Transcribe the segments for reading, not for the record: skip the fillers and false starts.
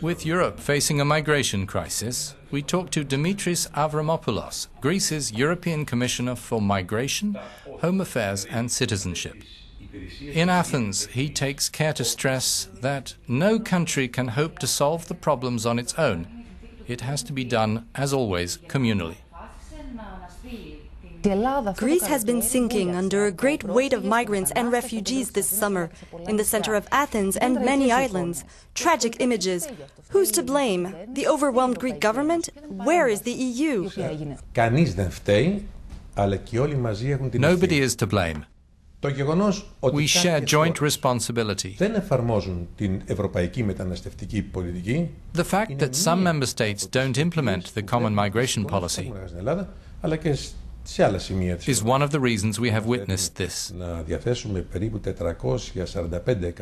With Europe facing a migration crisis, we talked to Dimitris Avramopoulos, Greece's European Commissioner for Migration, Home Affairs and Citizenship. In Athens, he takes care to stress that no country can hope to solve the problems on its own. It has to be done, as always, communally. Greece has been sinking under a great weight of migrants and refugees this summer, in the center of Athens and many islands. Tragic images. Who's to blame? The overwhelmed Greek government? Where is the EU? Nobody is to blame. We share joint responsibility. The fact that some member states don't implement the common migration policy is one of the reasons we have witnessed this.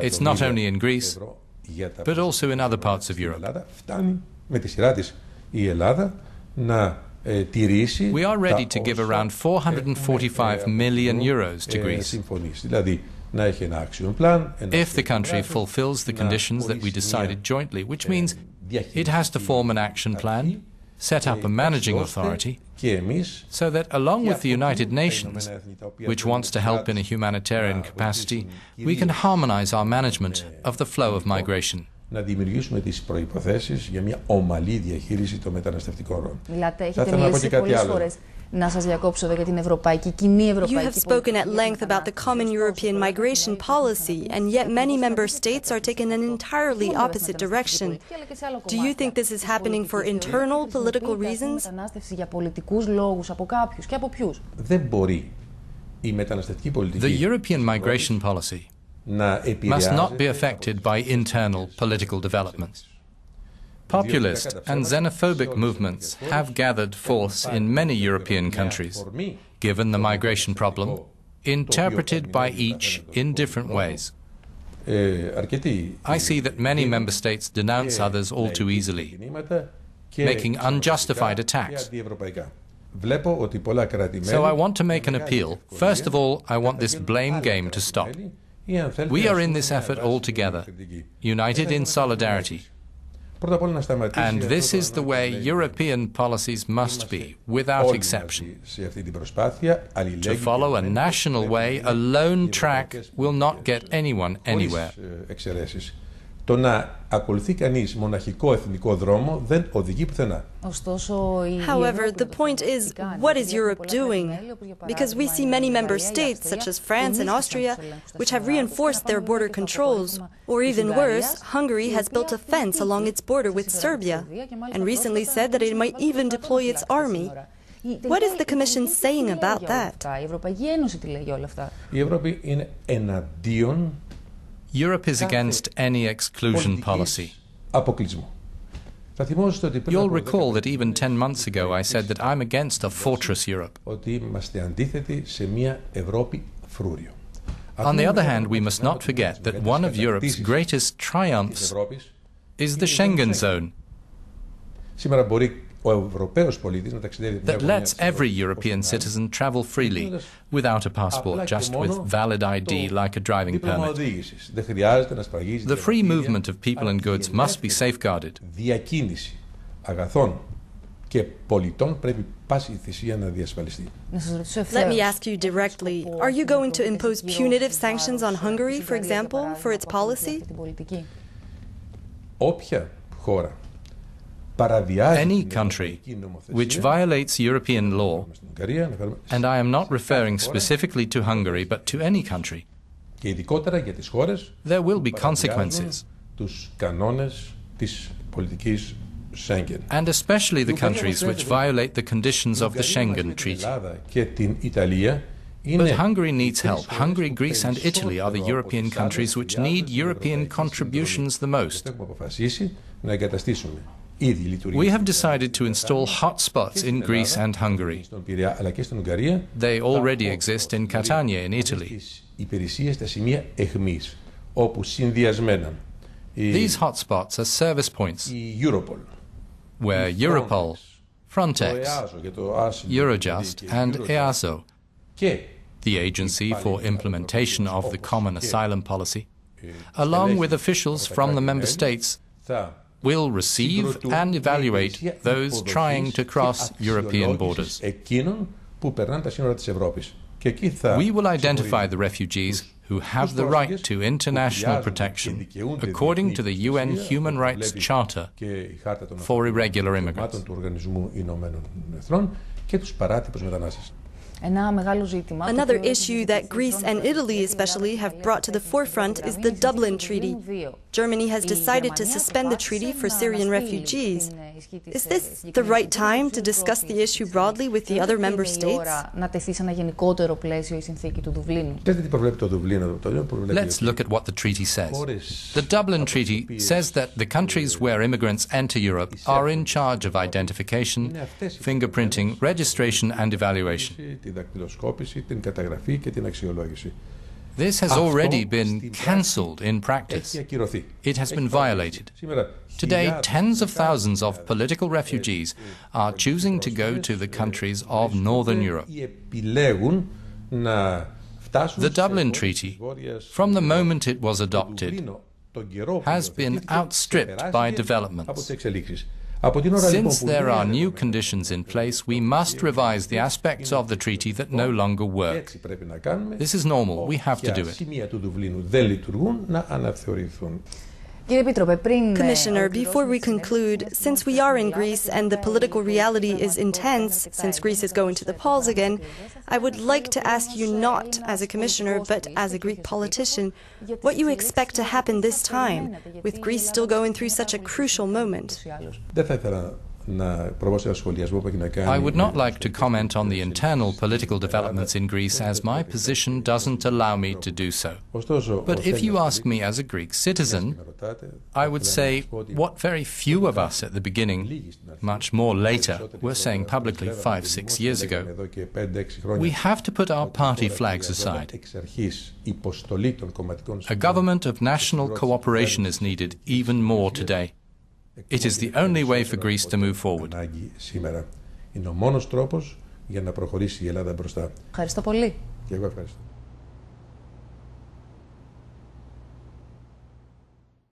It's not only in Greece, but also in other parts of Europe. We are ready to give around 445 million euros to Greece if the country fulfills the conditions that we decided jointly, which means it has to form an action plan, set up a managing authority, so that along with the United Nations, which wants to help in a humanitarian capacity, we can harmonize our management of the flow of migration. Να δημιουργήσουμε τις προϋποθέσεις για μια ομαλή διαχείριση των μεταναστευτικών ροών. Θα ήθελα να πω και κάτι άλλο. Να σας διακόψω για την κοινή ευρωπαϊκή You have spoken at length about the common European migration policy, and yet many member states are taking an entirely opposite direction. Do you think this is happening for internal political reasons? Για πολιτικούς λόγους από κάποιους και από ποιους? Δεν μπορεί η μεταναστευτική πολιτική. The European migration policy must not be affected by internal political developments. Populist and xenophobic movements have gathered force in many European countries, given the migration problem, interpreted by each in different ways. I see that many member states denounce others all too easily, making unjustified attacks. So I want to make an appeal. First of all, I want this blame game to stop. We are in this effort all together, united in solidarity. And this is the way European policies must be, without exception. To follow a national way, a lone track will not get anyone anywhere. Το να ακολουθεί κανείς μοναχικό εθνικό δρόμο δεν οδηγεί πουθενά. However, the point is, what is Europe doing? Because we see many member states, such as France and Austria, which have reinforced their border controls. Or even worse, Hungary has built a fence along its border with Serbia, and recently said that it might even deploy its army. What is the Commission saying about that? Η Ευρώπη είναι εναντίον Europe is against any exclusion policy. You'll recall that even 10 months ago I said that I'm against a fortress Europe. On the other hand, we must not forget that one of Europe's greatest triumphs is the Schengen zone, that lets every European citizen travel freely, without a passport, just with valid ID like a driving permit. The free movement of people and goods must be safeguarded. Let me ask you directly, are you going to impose punitive sanctions on Hungary, for example, for its policy? Any country which violates European law, and I am not referring specifically to Hungary, but to any country, there will be consequences. And especially the countries which violate the conditions of the Schengen Treaty. But Hungary needs help. Hungary, Greece and Italy are the European countries which need European contributions the most. We have decided to install hotspots in Greece and Hungary. They already exist in Catania in Italy. These hotspots are service points where Europol, Frontex, Eurojust and EASO, the Agency for Implementation of the Common Asylum Policy, along with officials from the member states, will receive and evaluate those trying to cross European borders. We will identify the refugees who have the right to international protection according to the UN Human Rights Charter for irregular immigrants. Another issue that Greece and Italy especially have brought to the forefront is the Dublin Treaty. Germany has decided to suspend the treaty for Syrian refugees. Is this the right time to discuss the issue broadly with the other member states? Let's look at what the treaty says. The Dublin Treaty says that the countries where immigrants enter Europe are in charge of identification, fingerprinting, registration and evaluation. This has already been cancelled in practice. It has been violated. Today, tens of thousands of political refugees are choosing to go to the countries of Northern Europe. The Dublin Treaty, from the moment it was adopted, has been outstripped by developments. Since there are new conditions in place, we must revise the aspects of the treaty that no longer work. This is normal. We have to do it. Commissioner, before we conclude, since we are in Greece and the political reality is intense, since Greece is going to the polls again, I would like to ask you not as a commissioner, but as a Greek politician, what you expect to happen this time, with Greece still going through such a crucial moment. I would not like to comment on the internal political developments in Greece, as my position doesn't allow me to do so. But if you ask me as a Greek citizen, I would say what very few of us at the beginning, much more later, were saying publicly 5-6 years ago. We have to put our party flags aside. A government of national cooperation is needed even more today. It is the only way for Greece to move forward. Είναι ο μόνος τρόπος για να προχωρήσει η Ελλάδα μπροστά. Ευχαριστώ πολύ. Και εγώ ευχαριστώ.